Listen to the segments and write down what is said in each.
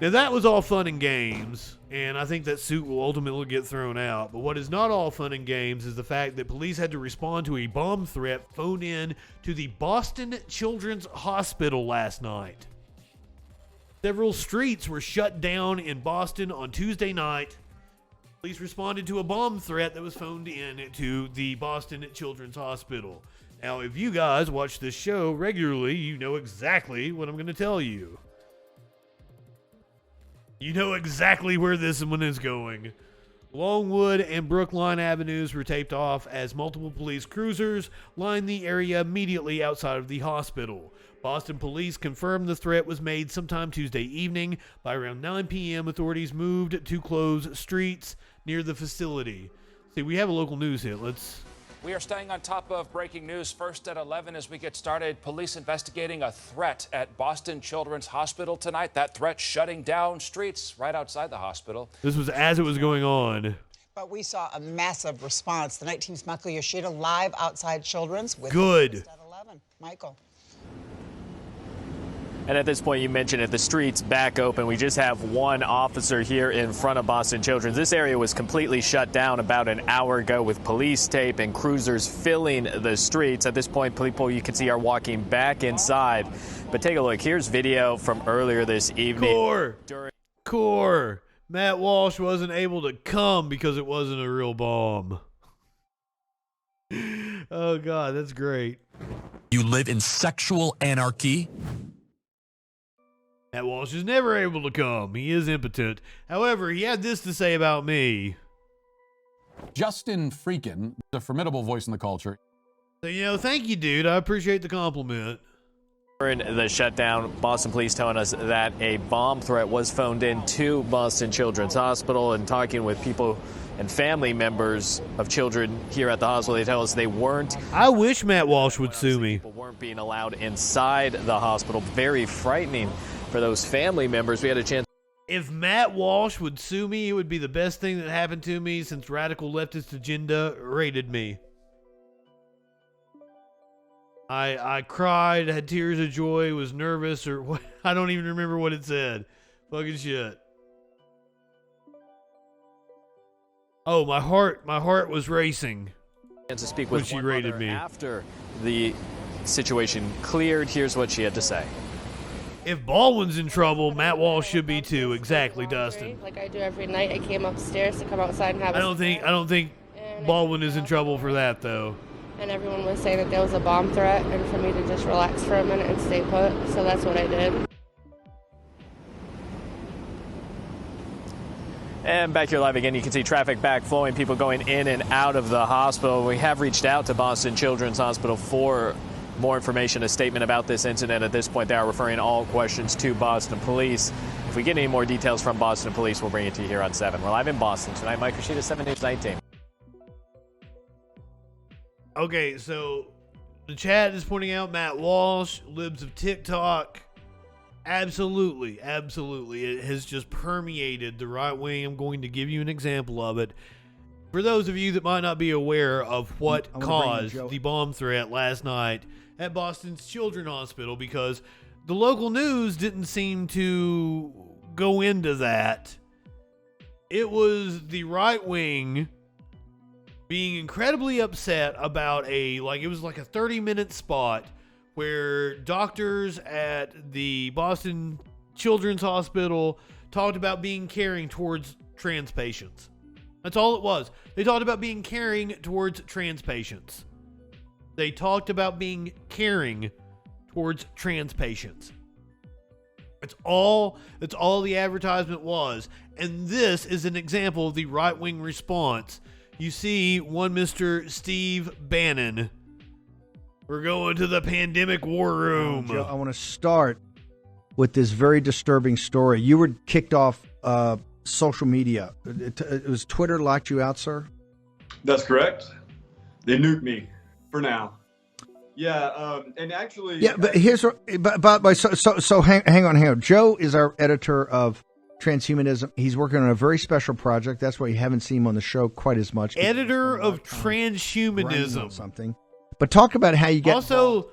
Now, that was all fun and games, and I think that suit will ultimately get thrown out. But what is not all fun and games is the fact that police had to respond to a bomb threat phoned in to the Boston Children's Hospital last night. Several streets were shut down in Boston on Tuesday night. Police responded to a bomb threat that was phoned in to the Boston Children's Hospital. Now, if you guys watch this show regularly, you know exactly what I'm going to tell you. You know exactly where this one is going. Longwood and Brookline Avenues were taped off as multiple police cruisers lined the area immediately outside of the hospital. Boston police confirmed the threat was made sometime Tuesday evening. By around 9 p.m., authorities moved to close streets near the facility. See, we have a local news hit. We are staying on top of breaking news. First at 11 as we get started. Police investigating a threat at Boston Children's Hospital tonight. That threat shutting down streets right outside the hospital. This was as it was going on. But we saw a massive response. The night team's Michael Yoshida live outside Children's with Good. At 11. Michael. And at this point, you mentioned it, the streets back open. We just have one officer here in front of Boston Children's. This area was completely shut down about an hour ago with police tape and cruisers filling the streets. At this point, people you can see are walking back inside. But take a look. Here's video from earlier this evening. Core. Matt Walsh wasn't able to come because it wasn't a real bomb. Oh, God, that's great. You live in sexual anarchy? Matt Walsh is never able to come. He is impotent. However, he had this to say about me. Justin FREAKIN, the formidable voice in the culture. So, thank you, dude. I appreciate the compliment. During the shutdown, Boston police telling us that a bomb threat was phoned in to Boston Children's Hospital, and talking with people and family members of children here at the hospital, they tell us they weren't. I wish Matt Walsh would sue me. People weren't being allowed inside the hospital. Very frightening for those family members. We had a chance. If Matt Walsh would sue me, it would be the best thing that happened to me since radical leftist agenda raided me. I cried, had tears of joy, was nervous, or what? I don't even remember what it said. Fucking shit. Oh, my heart was racing. To speak with when she one raided mother me after the situation cleared. Here's what she had to say. If Baldwin's in trouble, Matt Walsh should be too. Exactly, Dustin. Like I do every night. I came upstairs to come outside and have. I don't think Baldwin is in trouble for that though. And everyone was saying that there was a bomb threat, and for me to just relax for a minute and stay put. So that's what I did. And back here live again, you can see traffic back flowing, people going in and out of the hospital. We have reached out to Boston Children's Hospital for more information, a statement about this incident. At this point, they are referring all questions to Boston Police. If we get any more details from Boston Police, we'll bring it to you here on 7. We're live in Boston tonight. Mike Rashida, 7 News 19. Okay, so the chat is pointing out Matt Walsh, Libs of TikTok. Absolutely. It has just permeated the right wing. I'm going to give you an example of it. For those of you that might not be aware of what caused the bomb threat last night at Boston's Children's Hospital, because the local news didn't seem to go into that. It was the right wing being incredibly upset about it was like a 30-minute spot where doctors at the Boston Children's Hospital talked about being caring towards trans patients. That's all it was. They talked about being caring towards trans patients. They talked about being caring towards trans patients. That's all the advertisement was. And this is an example of the right-wing response. You see one Mr. Steve Bannon. We're going to the pandemic war room. Joe, I want to start with this very disturbing story. You were kicked off social media. It was Twitter locked you out, sir? That's correct. They nuked me for now. Yeah, and actually... Yeah, but so hang on. Joe is our editor of Transhumanism. He's working on a very special project. That's why you haven't seen him on the show quite as much. Editor of Transhumanism. Something. But talk about how you get also.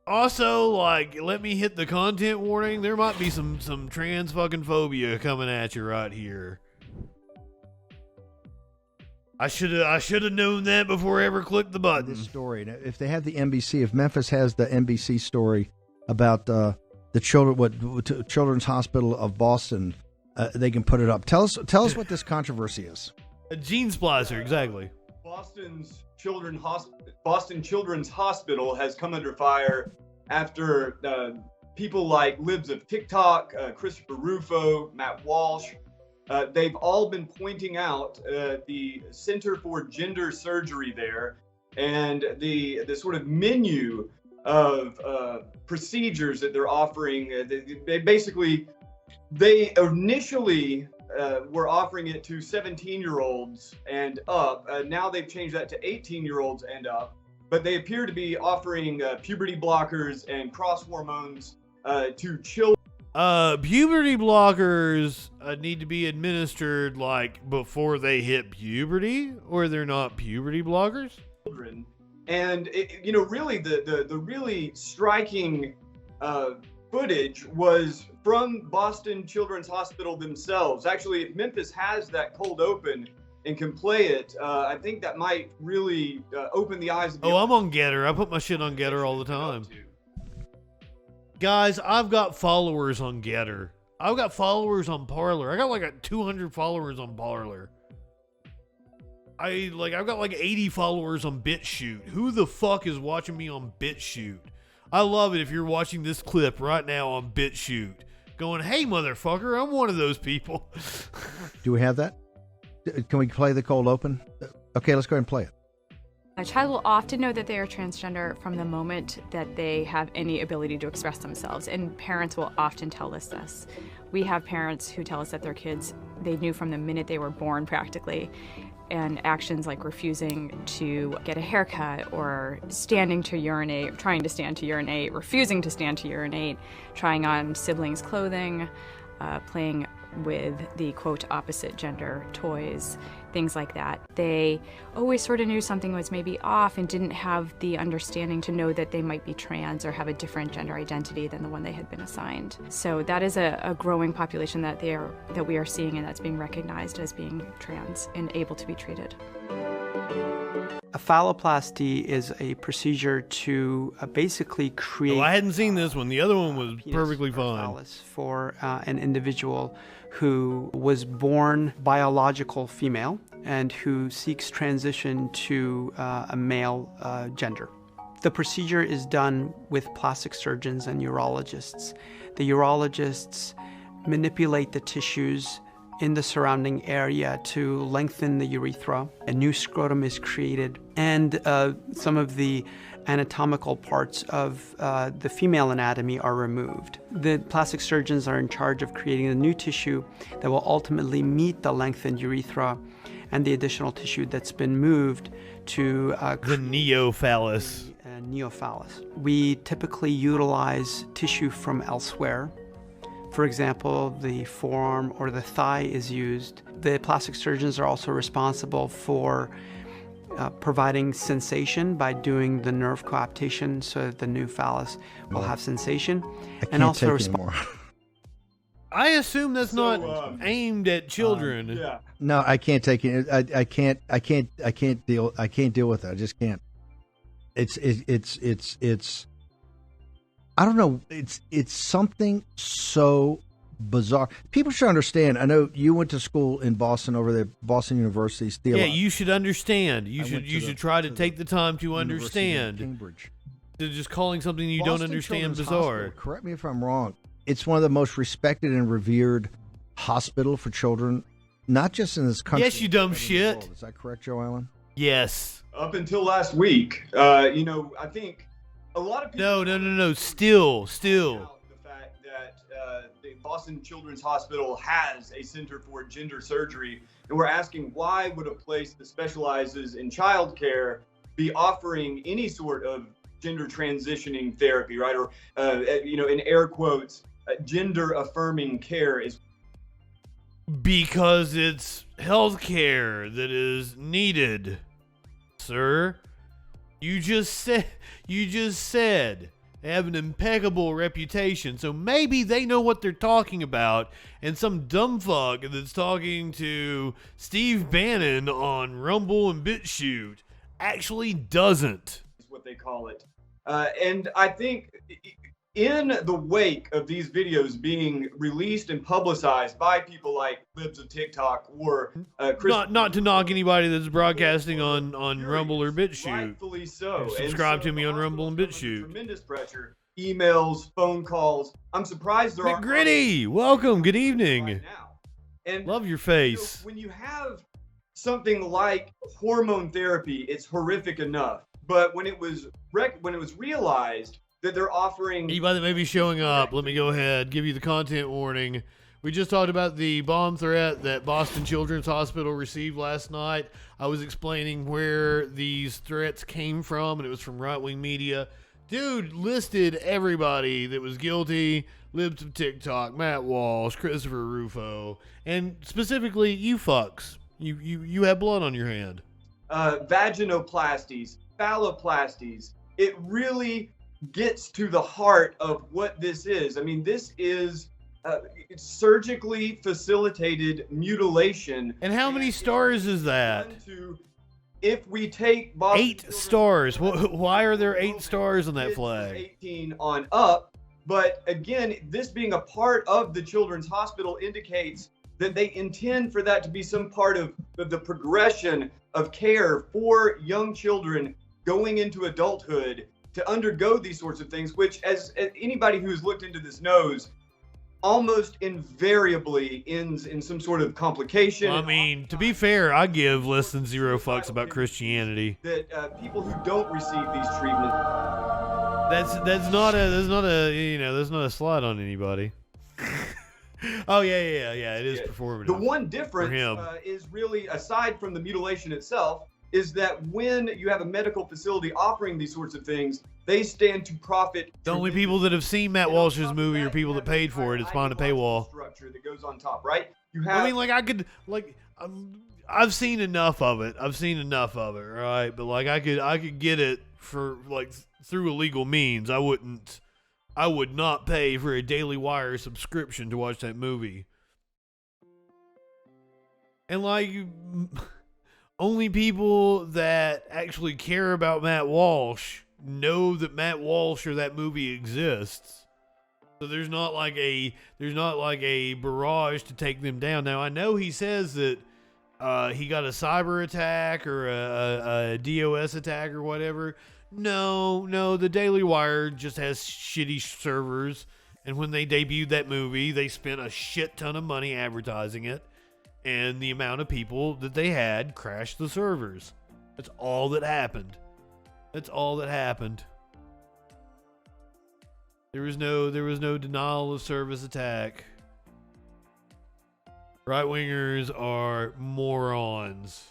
Also, like, let me hit the content warning. There might be some trans fucking phobia coming at you right here. I should have known that before I ever clicked the button. This story. Now, if they have the NBC, if Memphis has the NBC story about the Children's Hospital of Boston, they can put it up. Tell us what this controversy is. A gene splicer, exactly. Boston Children's Hospital has come under fire after people like Libs of TikTok, Christopher Rufo, Matt Walsh, they've all been pointing out the Center for Gender Surgery there and the sort of menu of procedures that they're offering. They initially were offering it to 17-year-olds and up. Now they've changed that to 18-year-olds and up. But they appear to be offering puberty blockers and cross hormones to children. Puberty blockers need to be administered like before they hit puberty, or they're not puberty blockers. And really the really striking footage was from Boston Children's Hospital themselves. Actually, if Memphis has that cold open and can play it, I think that might really open the eyes of the I'm on Getter. I put my shit on Getter all the time. Guys, I've got followers on Getter. I've got followers on Parler. I got like 200 followers on Parler. I've got like 80 followers on BitChute. Who the fuck is watching me on BitChute? I love it if you're watching this clip right now on BitChute, going, "Hey, motherfucker, I'm one of those people." Do we have that? Can we play the cold open? Okay, let's go ahead and play it. A child will often know that they are transgender from the moment that they have any ability to express themselves, and parents will often tell us this. We have parents who tell us that their kids, they knew from the minute they were born practically, and actions like refusing to get a haircut or standing to urinate, trying to stand to urinate, refusing to stand to urinate, trying on siblings' clothing, playing with the quote opposite gender toys, things like that. They always sort of knew something was maybe off and didn't have the understanding to know that they might be trans or have a different gender identity than the one they had been assigned. So that is a growing population that we are seeing, and that's being recognized as being trans and able to be treated. A phalloplasty is a procedure to basically create... I hadn't seen this one. The other one was perfectly fine. ...for an individual who was born biological female and who seeks transition to a male gender. The procedure is done with plastic surgeons and urologists. The urologists manipulate the tissues in the surrounding area to lengthen the urethra. A new scrotum is created, and some of the anatomical parts of the female anatomy are removed. The plastic surgeons are in charge of creating a new tissue that will ultimately meet the lengthened urethra and the additional tissue that's been moved to the neophallus. Neophallus. We typically utilize tissue from elsewhere. For example, the forearm or the thigh is used. The plastic surgeons are also responsible for providing sensation by doing the nerve coaptation so that the new phallus will have sensation. I can't take anymore. I assume that's not aimed at children. Yeah. No, I can't take it. I can't deal with it. I just can't. It's I don't know. It's something so bizarre. People should understand. I know you went to school in Boston, over there, Boston University's theology. Yeah, you should understand. You should try to take the time to understand. Cambridge. They're just calling something you Boston don't understand Children's bizarre. Hospital, correct me if I'm wrong. It's one of the most respected and revered hospital for children, not just in this country. Yes, you dumb shit. Is that correct, Joe Allen? Yes. Up until last week, I think a lot of people... No. Still. The fact that the Boston Children's Hospital has a Center for Gender Surgery, and we're asking, why would a place that specializes in childcare be offering any sort of gender transitioning therapy, right? Or, in air quotes, gender affirming care is... Because it's healthcare that is needed, sir. You just said, They have an impeccable reputation, so maybe they know what they're talking about, and some dumb fuck that's talking to Steve Bannon on Rumble and BitChute actually doesn't. Is what they call it. And I think in the wake of these videos being released and publicized by people like Libs of TikTok or not to knock anybody that's broadcasting on Rumble or BitChute. Rightfully so. Subscribe to me on Rumble and BitChute. Tremendous pressure, emails, phone calls. I'm surprised there aren't. McGritty, welcome. Good evening. Right now. And love your face. When you have something like hormone therapy, it's horrific enough. But when it was realized that they're offering... Anybody that may be showing up, let me go ahead, give you the content warning. We just talked about the bomb threat that Boston Children's Hospital received last night. I was explaining where these threats came from, and it was from right-wing media. Dude listed everybody that was guilty. Libs of TikTok, Matt Walsh, Christopher Rufo, and specifically you fucks. You have blood on your hand. Vaginoplasties, phalloplasties. It really gets to the heart of what this is. I mean, this is surgically facilitated mutilation. And how many stars is that? If we take Boston 8 stars. Why are there 8 stars on that flag? 18 on up. But again, this being a part of the Children's Hospital indicates that they intend for that to be some part of the progression of care for young children going into adulthood to undergo these sorts of things, which, as anybody who's looked into this knows, almost invariably ends in some sort of complication. Well, I mean, to be fair, I give less than 0 fucks about Christianity. That people who don't receive these treatments. That's not a slight on anybody. Oh yeah. It is performative. The one difference is really, aside from the mutilation itself, is that when you have a medical facility offering these sorts of things, they stand to profit. The only people that have seen Matt Walsh's movie are people that paid for it. It's behind a paywall. Structure that goes on top, right? You have. I mean, I've seen enough of it. Right? But I could get it for through illegal means. I would not pay for a Daily Wire subscription to watch that movie. And only people that actually care about Matt Walsh know that Matt Walsh or that movie exists. So there's not like a barrage to take them down. Now I know he says that he got a cyber attack or a DOS attack or whatever. No, the Daily Wire just has shitty servers, and when they debuted that movie, they spent a shit ton of money advertising it, and the amount of people that they had crashed the servers. That's all that happened. There was no denial of service attack. Right-wingers are morons.